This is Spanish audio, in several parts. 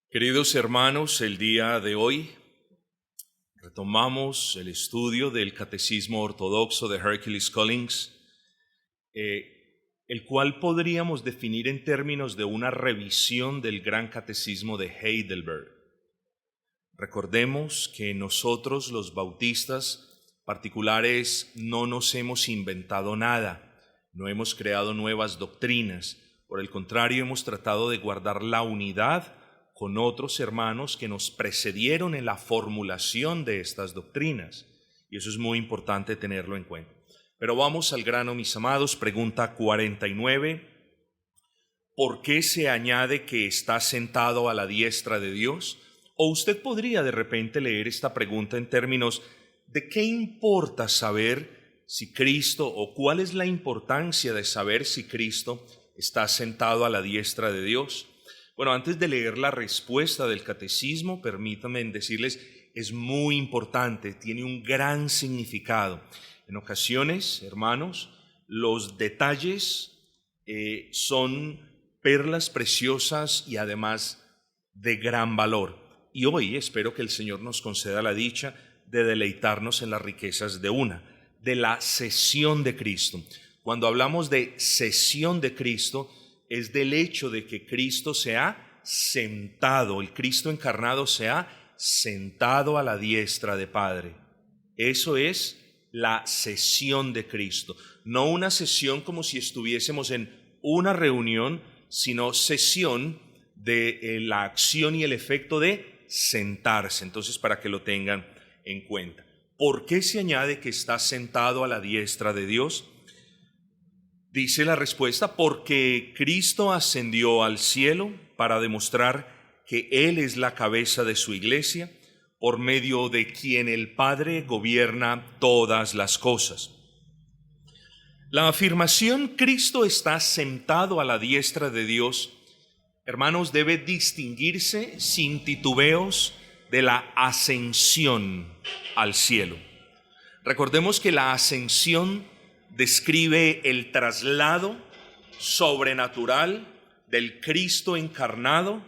Queridos hermanos, el día de hoy retomamos el estudio del Catecismo Ortodoxo de Hercules Collins, el cual podríamos definir en términos de una revisión del Gran Catecismo de Heidelberg. Recordemos que nosotros, los bautistas particulares, no nos hemos inventado nada, no hemos creado nuevas doctrinas. Por el contrario, hemos tratado de guardar la unidad con otros hermanos que nos precedieron en la formulación de estas doctrinas. Y eso es muy importante tenerlo en cuenta. Pero vamos al grano, mis amados. Pregunta 49. ¿Por qué se añade que está sentado a la diestra de Dios? O usted podría de repente leer esta pregunta en términos de qué importa saber si Cristo, o cuál es la importancia de saber si Cristo está sentado a la diestra de Dios. Bueno, antes de leer la respuesta del catecismo, permítanme decirles, es muy importante, tiene un gran significado. En ocasiones, hermanos, los detalles son perlas preciosas y además de gran valor. Y hoy espero que el Señor nos conceda la dicha de deleitarnos en las riquezas de la cesión de Cristo. Cuando hablamos de cesión de Cristo, es del hecho de que Cristo se ha sentado, el Cristo encarnado se ha sentado a la diestra de Padre. Eso es la cesión de Cristo. No una cesión como si estuviésemos en una reunión, sino cesión de la acción y el efecto de sentarse. Entonces, para que lo tengan en cuenta. ¿Por qué se añade que está sentado a la diestra de Dios? Dice la respuesta, porque Cristo ascendió al cielo para demostrar que Él es la cabeza de su iglesia, por medio de quien el Padre gobierna todas las cosas. La afirmación Cristo está sentado a la diestra de Dios, hermanos, debe distinguirse sin titubeos de la ascensión al cielo. Recordemos que la ascensión describe el traslado sobrenatural del Cristo encarnado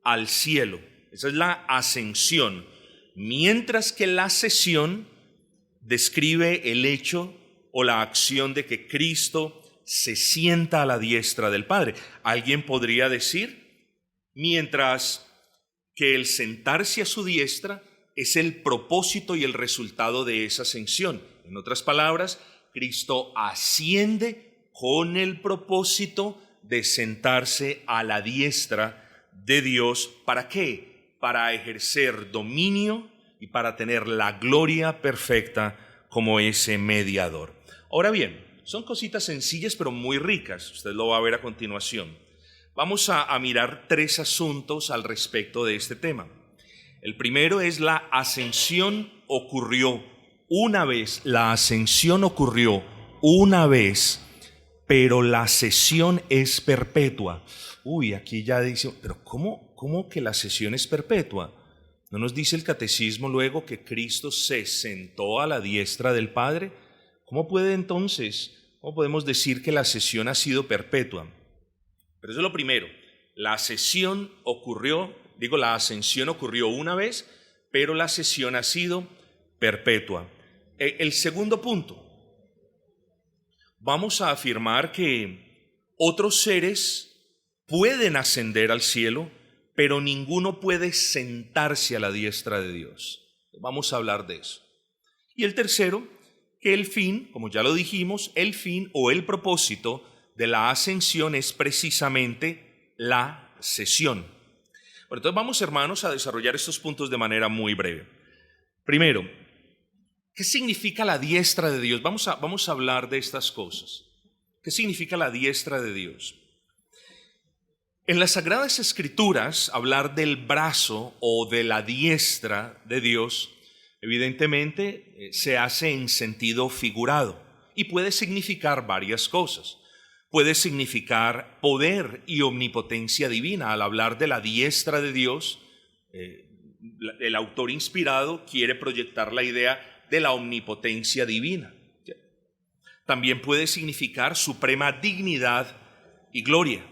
al cielo. Esa es la ascensión. Mientras que la cesión describe el hecho o la acción de que Cristo se sienta a la diestra del Padre. Alguien podría decir, mientras que el sentarse a su diestra es el propósito y el resultado de esa ascensión. En otras palabras, Cristo asciende con el propósito de sentarse a la diestra de Dios. ¿Para qué? Para ejercer dominio y para tener la gloria perfecta como ese mediador. Ahora bien, son cositas sencillas pero muy ricas. Usted lo va a ver a continuación. Vamos a mirar tres asuntos al respecto de este tema. El primero es la ascensión ocurrió una vez, la ascensión ocurrió una vez, pero la cesión es perpetua. Aquí ya dice, pero ¿cómo que la cesión es perpetua? ¿No nos dice el catecismo luego que Cristo se sentó a la diestra del Padre? ¿Cómo podemos decir que la cesión ha sido perpetua? Pero eso es lo primero. La ascensión ocurrió una vez, pero la cesión ha sido perpetua. El segundo punto, vamos a afirmar que otros seres pueden ascender al cielo, pero ninguno puede sentarse a la diestra de Dios. Vamos a hablar de eso. Y el tercero, que el fin, como ya lo dijimos, el fin o el propósito de la ascensión es precisamente la cesión. Bueno, entonces vamos, hermanos, a desarrollar estos puntos de manera muy breve. Primero, ¿qué significa la diestra de Dios? Vamos a hablar de estas cosas. ¿Qué significa la diestra de Dios? En las Sagradas Escrituras, hablar del brazo o de la diestra de Dios, evidentemente, se hace en sentido figurado y puede significar varias cosas. Puede significar poder y omnipotencia divina. Al hablar de la diestra de Dios, el autor inspirado quiere proyectar la idea de la omnipotencia divina. También puede significar suprema dignidad y gloria.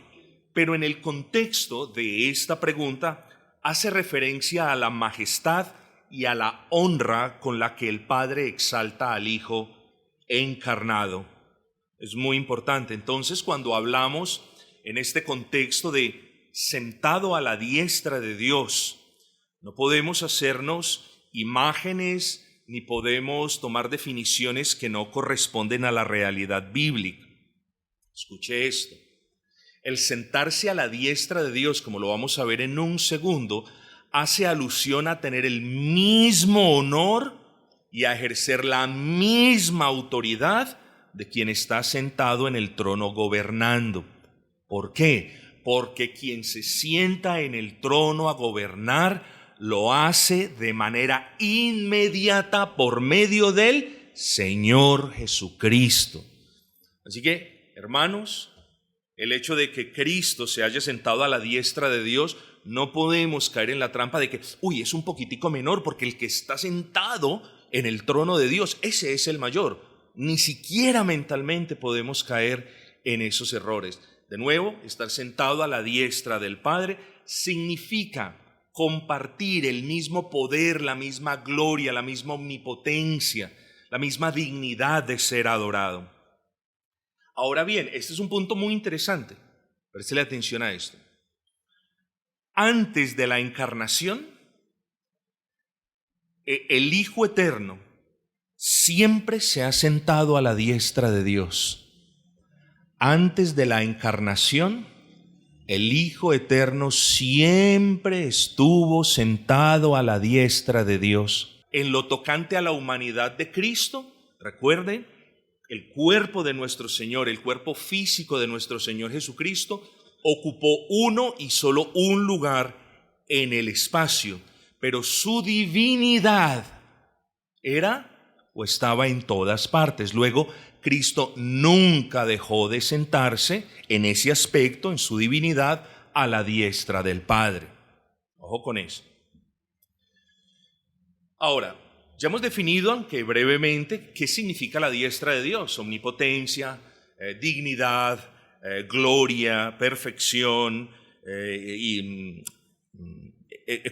Pero en el contexto de esta pregunta, hace referencia a la majestad y a la honra con la que el Padre exalta al Hijo encarnado. Es muy importante. Entonces, cuando hablamos en este contexto de sentado a la diestra de Dios, no podemos hacernos imágenes ni podemos tomar definiciones que no corresponden a la realidad bíblica. Escuche esto. El sentarse a la diestra de Dios, como lo vamos a ver en un segundo, hace alusión a tener el mismo honor y a ejercer la misma autoridad de quien está sentado en el trono gobernando. ¿Por qué? Porque quien se sienta en el trono a gobernar lo hace de manera inmediata por medio del Señor Jesucristo. Así que, hermanos, el hecho de que Cristo se haya sentado a la diestra de Dios, no podemos caer en la trampa de que, es un poquitico menor, porque el que está sentado en el trono de Dios, ese es el mayor. Ni siquiera mentalmente podemos caer en esos errores. De nuevo, estar sentado a la diestra del Padre significa compartir el mismo poder, la misma gloria, la misma omnipotencia, la misma dignidad de ser adorado. Ahora bien, este es un punto muy interesante. Préstele atención a esto. Antes de la encarnación, el Hijo Eterno siempre se ha sentado a la diestra de Dios. Antes de la encarnación, el Hijo Eterno siempre estuvo sentado a la diestra de Dios. En lo tocante a la humanidad de Cristo, recuerden, el cuerpo de nuestro Señor, el cuerpo físico de nuestro Señor Jesucristo, ocupó uno y solo un lugar en el espacio, pero su divinidad era o estaba en todas partes. Luego, Cristo nunca dejó de sentarse en ese aspecto, en su divinidad, a la diestra del Padre. Ojo con eso. Ahora, ya hemos definido, aunque brevemente, qué significa la diestra de Dios: omnipotencia, dignidad, gloria, perfección y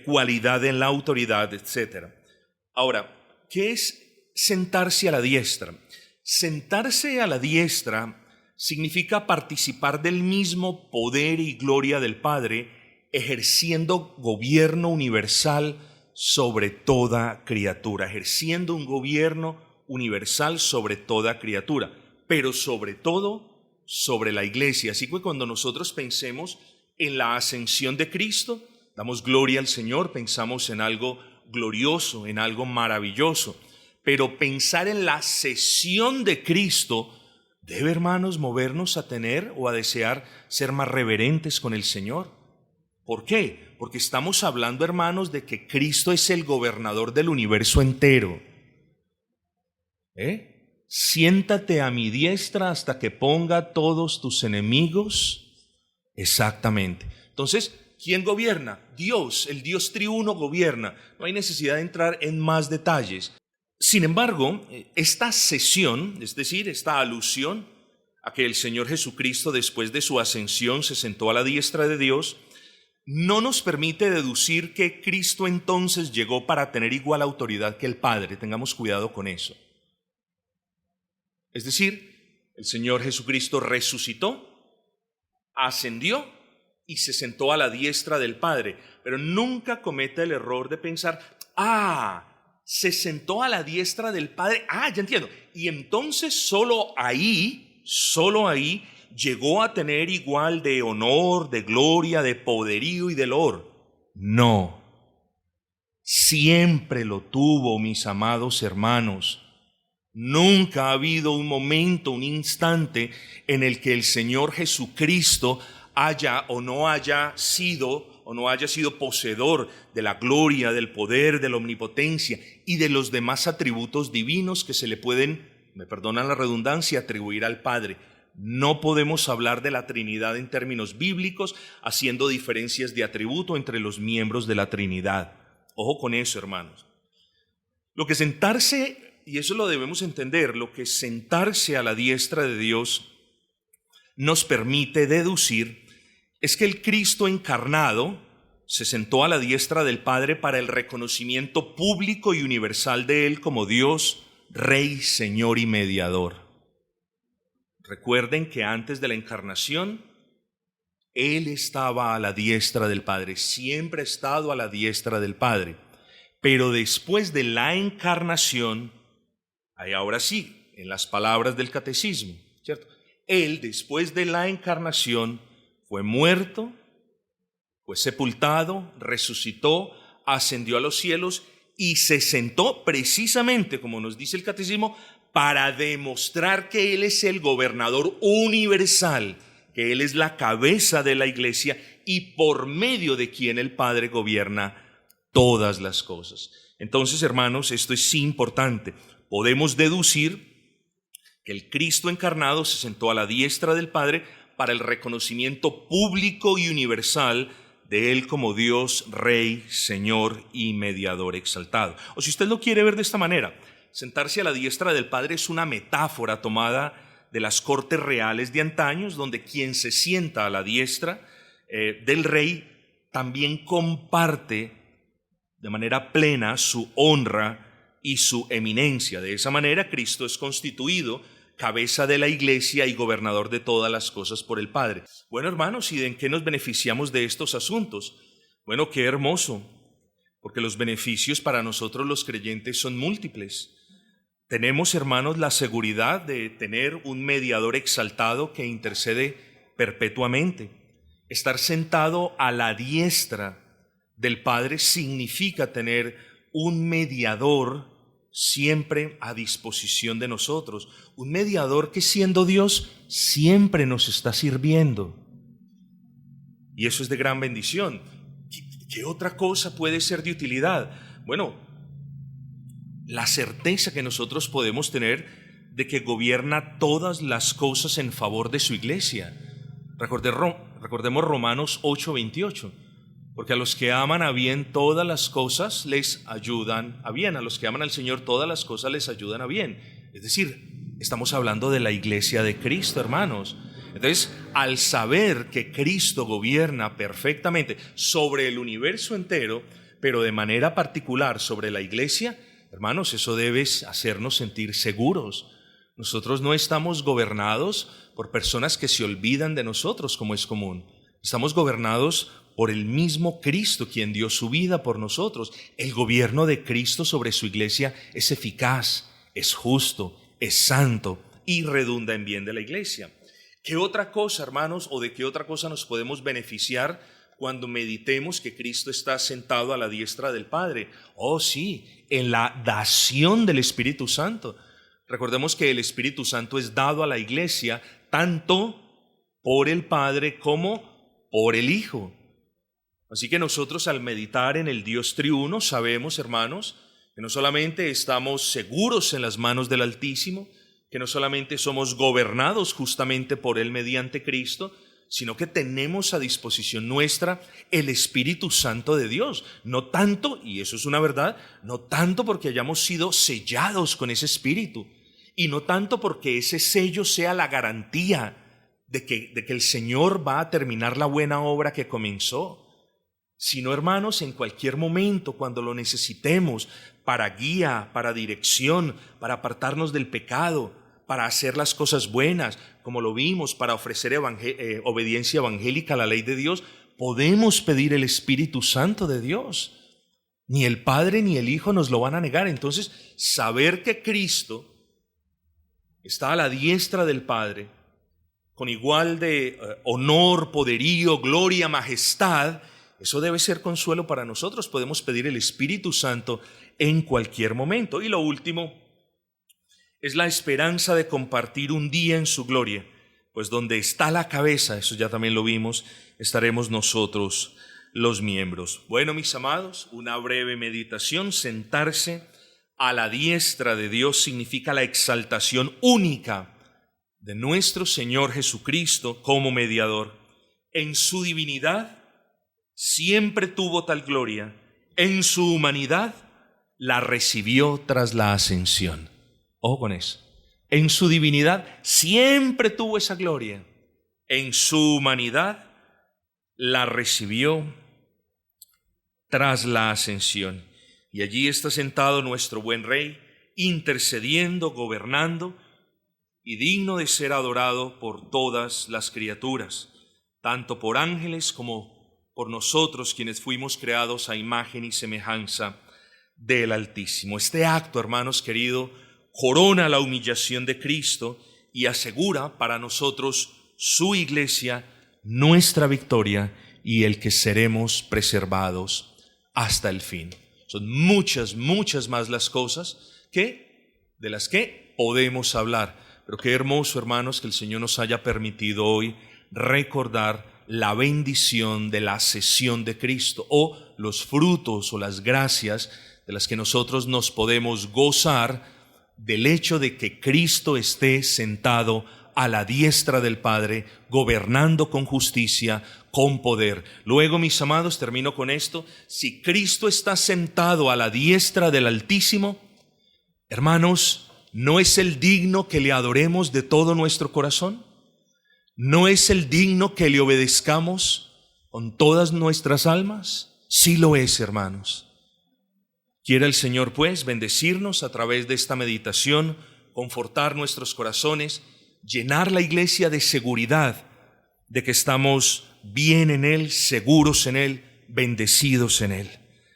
cualidad en la autoridad, etc. Ahora, ¿qué es sentarse a la diestra? Sentarse a la diestra significa participar del mismo poder y gloria del Padre, ejerciendo gobierno universal sobre toda criatura, ejerciendo un gobierno universal sobre toda criatura, pero sobre todo sobre la iglesia. Así que cuando nosotros pensemos en la ascensión de Cristo, damos gloria al Señor, pensamos en algo glorioso, en algo maravilloso. Pero pensar en la sesión de Cristo debe, hermanos, movernos a tener o a desear ser más reverentes con el Señor. ¿Por qué? Porque estamos hablando, hermanos, de que Cristo es el gobernador del universo entero. Siéntate a mi diestra hasta que ponga todos tus enemigos. Exactamente. Entonces, ¿quién gobierna? Dios, el Dios triuno gobierna. No hay necesidad de entrar en más detalles. Sin embargo, esta sesión, es decir, esta alusión a que el Señor Jesucristo después de su ascensión se sentó a la diestra de Dios, no nos permite deducir que Cristo entonces llegó para tener igual autoridad que el Padre. Tengamos cuidado con eso. Es decir, el Señor Jesucristo resucitó, ascendió y se sentó a la diestra del Padre, pero nunca cometa el error de pensar, se sentó a la diestra del Padre, ya entiendo, y entonces solo ahí llegó a tener igual de honor, de gloria, de poderío y de loor. No, siempre lo tuvo, mis amados hermanos. Nunca ha habido un momento, un instante en el que el Señor Jesucristo haya o no haya sido poseedor de la gloria, del poder, de la omnipotencia y de los demás atributos divinos que se le pueden, me perdonan la redundancia, atribuir al Padre. No podemos hablar de la Trinidad en términos bíblicos, haciendo diferencias de atributo entre los miembros de la Trinidad. Ojo con eso, hermanos. Lo que sentarse, y eso lo debemos entender, lo que sentarse a la diestra de Dios nos permite deducir es que el Cristo encarnado se sentó a la diestra del Padre para el reconocimiento público y universal de Él como Dios, Rey, Señor y Mediador. Recuerden que antes de la encarnación, Él estaba a la diestra del Padre, siempre ha estado a la diestra del Padre. Pero después de la encarnación, ahí ahora sí, en las palabras del catecismo, ¿cierto? Él, después de la encarnación, fue muerto, fue sepultado, resucitó, ascendió a los cielos y se sentó precisamente, como nos dice el catecismo, para demostrar que Él es el gobernador universal, que Él es la cabeza de la iglesia y por medio de quien el Padre gobierna todas las cosas. Entonces, hermanos, esto es importante. Podemos deducir que el Cristo encarnado se sentó a la diestra del Padre para el reconocimiento público y universal de Él como Dios, Rey, Señor y Mediador exaltado. O si usted lo quiere ver de esta manera, sentarse a la diestra del Padre es una metáfora tomada de las cortes reales de antaños, donde quien se sienta a la diestra del Rey también comparte de manera plena su honra y su eminencia. De esa manera, Cristo es constituido cabeza de la iglesia y gobernador de todas las cosas por el Padre. Bueno, hermanos, ¿y en qué nos beneficiamos de estos asuntos? Bueno, qué hermoso, porque los beneficios para nosotros los creyentes son múltiples. Tenemos, hermanos, la seguridad de tener un mediador exaltado que intercede perpetuamente. Estar sentado a la diestra del Padre significa tener un mediador siempre a disposición de nosotros, un mediador que siendo Dios siempre nos está sirviendo. Y eso es de gran bendición. ¿Qué otra cosa puede ser de utilidad? Bueno, la certeza que nosotros podemos tener de que gobierna todas las cosas en favor de su iglesia. Recordemos Romanos 8:28. Porque a los que aman a bien todas las cosas les ayudan a bien. A los que aman al Señor todas las cosas les ayudan a bien. Es decir, estamos hablando de la iglesia de Cristo, hermanos. Entonces, al saber que Cristo gobierna perfectamente sobre el universo entero, pero de manera particular sobre la iglesia, hermanos, eso debe hacernos sentir seguros. Nosotros no estamos gobernados por personas que se olvidan de nosotros, como es común. Estamos gobernados por el mismo Cristo, quien dio su vida por nosotros. El gobierno de Cristo sobre su iglesia es eficaz, es justo, es santo y redunda en bien de la iglesia. ¿Qué otra cosa, hermanos, o de qué otra cosa nos podemos beneficiar cuando meditemos que Cristo está sentado a la diestra del Padre? Oh, sí, en la dación del Espíritu Santo. Recordemos que el Espíritu Santo es dado a la iglesia tanto por el Padre como por el Hijo. Así que nosotros al meditar en el Dios triuno sabemos, hermanos, que no solamente estamos seguros en las manos del Altísimo, que no solamente somos gobernados justamente por Él mediante Cristo, sino que tenemos a disposición nuestra el Espíritu Santo de Dios. No tanto, y eso es una verdad, no tanto porque hayamos sido sellados con ese Espíritu, y no tanto porque ese sello sea la garantía de que el Señor va a terminar la buena obra que comenzó, sino, hermanos, en cualquier momento, cuando lo necesitemos, para guía, para dirección, para apartarnos del pecado, para hacer las cosas buenas, como lo vimos, para ofrecer obediencia evangélica a la ley de Dios, podemos pedir el Espíritu Santo de Dios. Ni el Padre ni el Hijo nos lo van a negar. Entonces, saber que Cristo está a la diestra del Padre, con igual de honor, poderío, gloria, majestad, eso debe ser consuelo para nosotros. Podemos pedir el Espíritu Santo en cualquier momento. Y lo último es la esperanza de compartir un día en su gloria, pues donde está la cabeza, eso ya también lo vimos, estaremos nosotros los miembros. Bueno, mis amados, una breve meditación. Sentarse a la diestra de Dios significa la exaltación única de nuestro Señor Jesucristo como mediador. En su divinidad siempre tuvo tal gloria, en su humanidad la recibió tras la ascensión. Ojo con eso. En su divinidad siempre tuvo esa gloria, en su humanidad la recibió tras la ascensión. Y allí está sentado nuestro buen Rey, intercediendo, gobernando, y digno de ser adorado por todas las criaturas, tanto por ángeles como por nosotros, quienes fuimos creados a imagen y semejanza del Altísimo. Este acto, hermanos queridos, corona la humillación de Cristo y asegura para nosotros su iglesia, nuestra victoria y el que seremos preservados hasta el fin. Son muchas más las cosas de las que podemos hablar. Pero qué hermoso, hermanos, que el Señor nos haya permitido hoy recordar la bendición de la ascensión de Cristo, o los frutos o las gracias de las que nosotros nos podemos gozar del hecho de que Cristo esté sentado a la diestra del Padre, gobernando con justicia, con poder. Luego, mis amados, termino con esto: si Cristo está sentado a la diestra del Altísimo, hermanos, ¿no es el digno que le adoremos de todo nuestro corazón? ¿No es el digno que le obedezcamos con todas nuestras almas? Sí lo es, hermanos. Quiera el Señor, pues, bendecirnos a través de esta meditación, confortar nuestros corazones, llenar la iglesia de seguridad de que estamos bien en Él, seguros en Él, bendecidos en Él.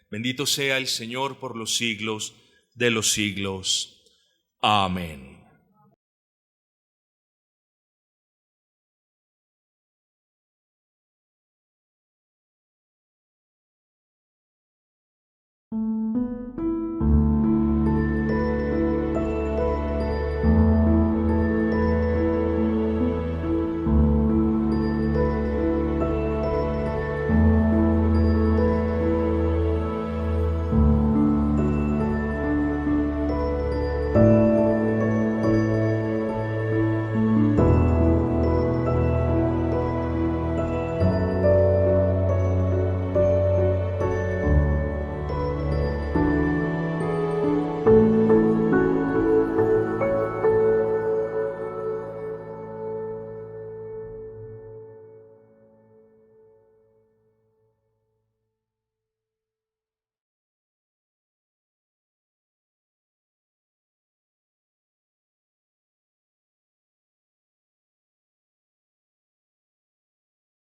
Bendito sea el Señor por los siglos de los siglos. Amén.